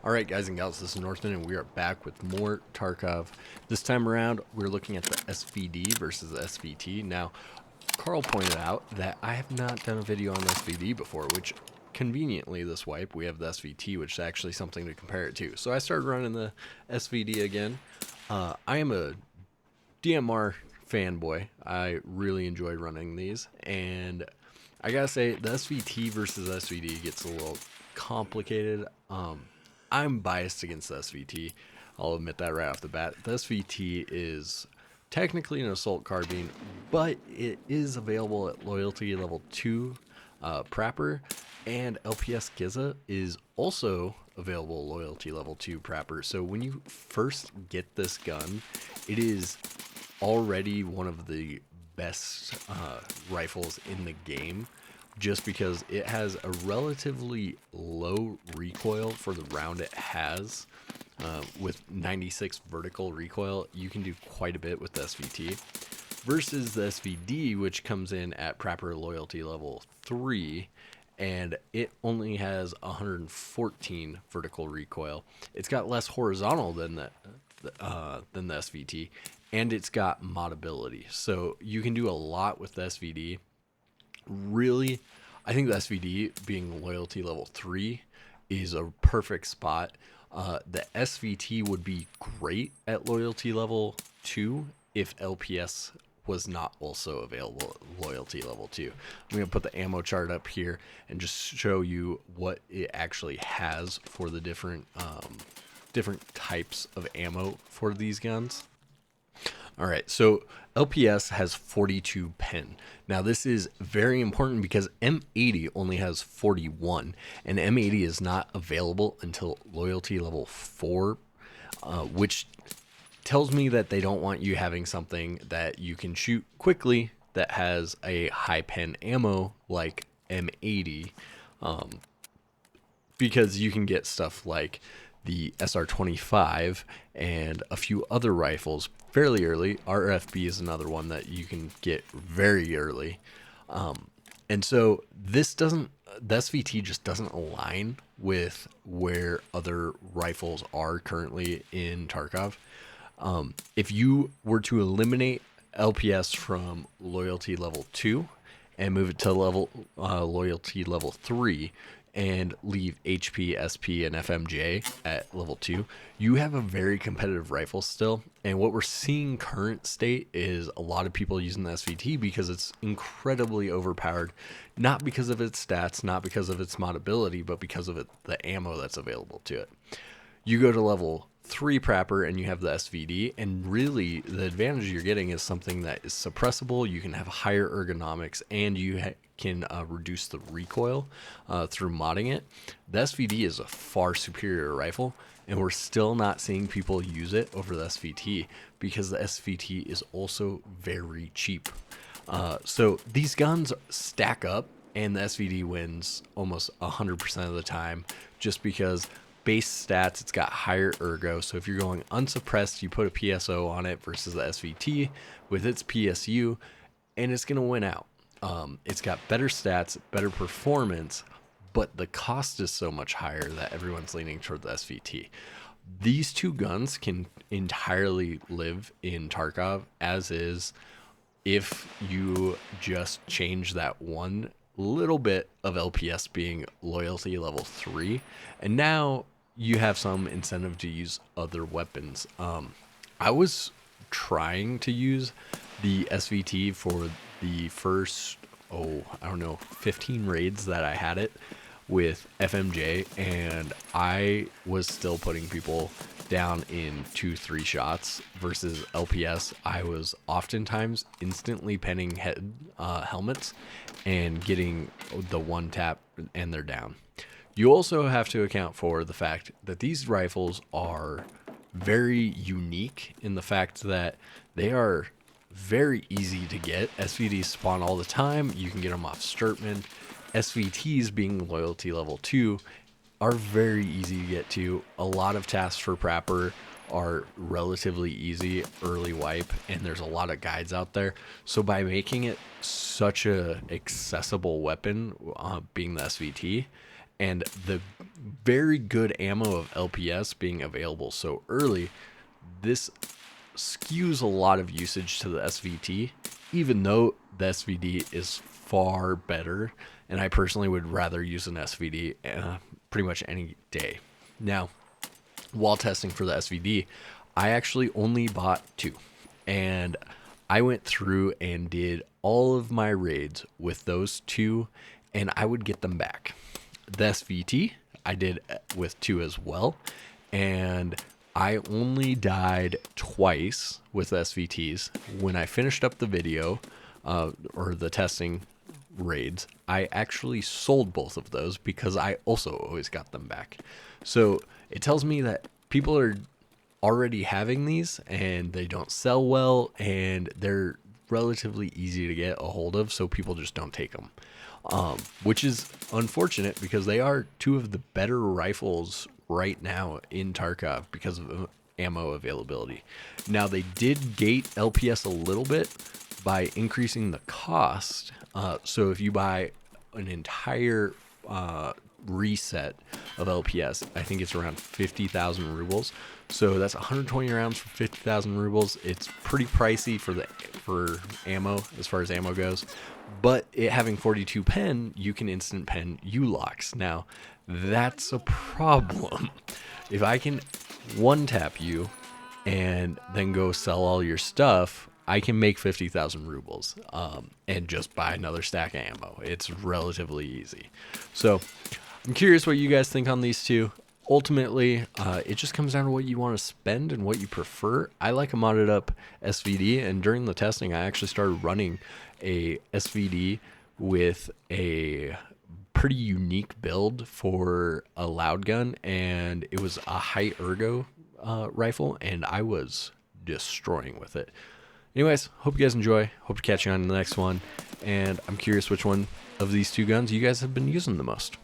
Alright guys and gals, this is Northman and we are back with more Tarkov. This time around, we're looking at the SVD versus the SVT. Now, Carl pointed out that I have not done a video on SVD before, which conveniently this wipe, we have the SVT, which is actually something to compare it to. So I started running the SVD again. I am a DMR fanboy. I really enjoy running these, and I gotta say, the SVT versus SVD gets a little complicated. I'm biased against the SVT. I'll admit that right off the bat. The SVT is technically an assault carbine, but it is available at loyalty level 2 Prapper, and LPS Giza is also available loyalty level 2 Prapper. So when you first get this gun, it is already one of the best rifles in the game, just because it has a relatively low recoil for the round it has. With 96 vertical recoil, you can do quite a bit with the SVT versus the SVD, which comes in at Prapper loyalty level 3, and it only has 114 vertical recoil. It's got less horizontal than the SVT, and it's got modability, so you can do a lot with the SVD. Really, I think the SVD being loyalty level 3 is a perfect spot. The SVT would be great at loyalty level 2 if LPS was not also available at loyalty level 2. I'm going to put the ammo chart up here and just show you what it actually has for the different types of ammo for these guns. Alright, so LPS has 42 pen. Now this is very important because M80 only has 41, and M80 is not available until loyalty level 4, which tells me that they don't want you having something that you can shoot quickly that has a high pen ammo like M80, because you can get stuff like the SR25 and a few other rifles fairly early. RFB is another one that you can get very early. And so the SVT just doesn't align with where other rifles are currently in Tarkov. If you were to eliminate LPS from loyalty level 2 and move it to loyalty level 3, and leave HP, SP, and FMJ at level 2, you have a very competitive rifle still. And what we're seeing current state is a lot of people using the SVT because it's incredibly overpowered, not because of its stats, not because of its modability, but because of the ammo that's available to it. You go to level 3 Prapper and you have the SVD, and really the advantage you're getting is something that is suppressible. You can have higher ergonomics, and you can reduce the recoil through modding it. The SVD is a far superior rifle, and we're still not seeing people use it over the SVT because the SVT is also very cheap. So these guns stack up, and the SVD wins almost 100% of the time, just because base stats, it's got higher ergo. So if you're going unsuppressed, you put a PSO on it versus the SVT with its PSU, and it's going to win out. It's got better stats, better performance, but the cost is so much higher that everyone's leaning toward the SVT. These two guns can entirely live in Tarkov as is if you just change that one little bit of LPS being loyalty level 3, and now you have some incentive to use other weapons. I was trying to use the SVT for the first 15 raids that I had it with FMJ, and I was still putting people down in 2-3 shots versus LPS. I was oftentimes instantly penning helmets and getting the one tap and they're down. You also have to account for the fact that these rifles are very unique in the fact that they are very easy to get. SVDs spawn all the time. You can get them off Sturtman. SVTs, being loyalty level 2, are very easy to get to. A lot of tasks for Prapper are relatively easy early wipe, and there's a lot of guides out there. So by making it such a accessible weapon, being the SVT, And the very good ammo of LPS being available so early, this skews a lot of usage to the SVT, even though the SVD is far better. And I personally would rather use an SVD pretty much any day. Now, while testing for the SVD, I actually only bought 2. And I went through and did all of my raids with those 2, and I would get them back. The SVT, I did with 2 as well. And I only died twice with SVTs. When I finished up the video, or the testing raids, I actually sold both of those because I also always got them back. So it tells me that people are already having these and they don't sell well and they're relatively easy to get a hold of, so people just don't take them, which is unfortunate because they are 2 of the better rifles right now in Tarkov because of ammo availability. Now, they did gate LPS a little bit by increasing the cost. So if you buy an entire reset of LPS, I think it's around 50,000 rubles. So that's 120 rounds for 50,000 rubles. It's pretty pricey for ammo as far as ammo goes. But it having 42 pen, you can instant pen U-locks. Now, that's a problem. If I can one-tap you and then go sell all your stuff, I can make 50,000 rubles and just buy another stack of ammo. It's relatively easy. So I'm curious what you guys think on these 2. Ultimately, it just comes down to what you want to spend and what you prefer. I like a modded up SVD, and during the testing, I actually started running a SVD with a pretty unique build for a loud gun, and it was a high ergo rifle, and I was destroying with it. Anyways, hope you guys enjoy. Hope to catch you on the next one, and I'm curious which one of these 2 guns you guys have been using the most.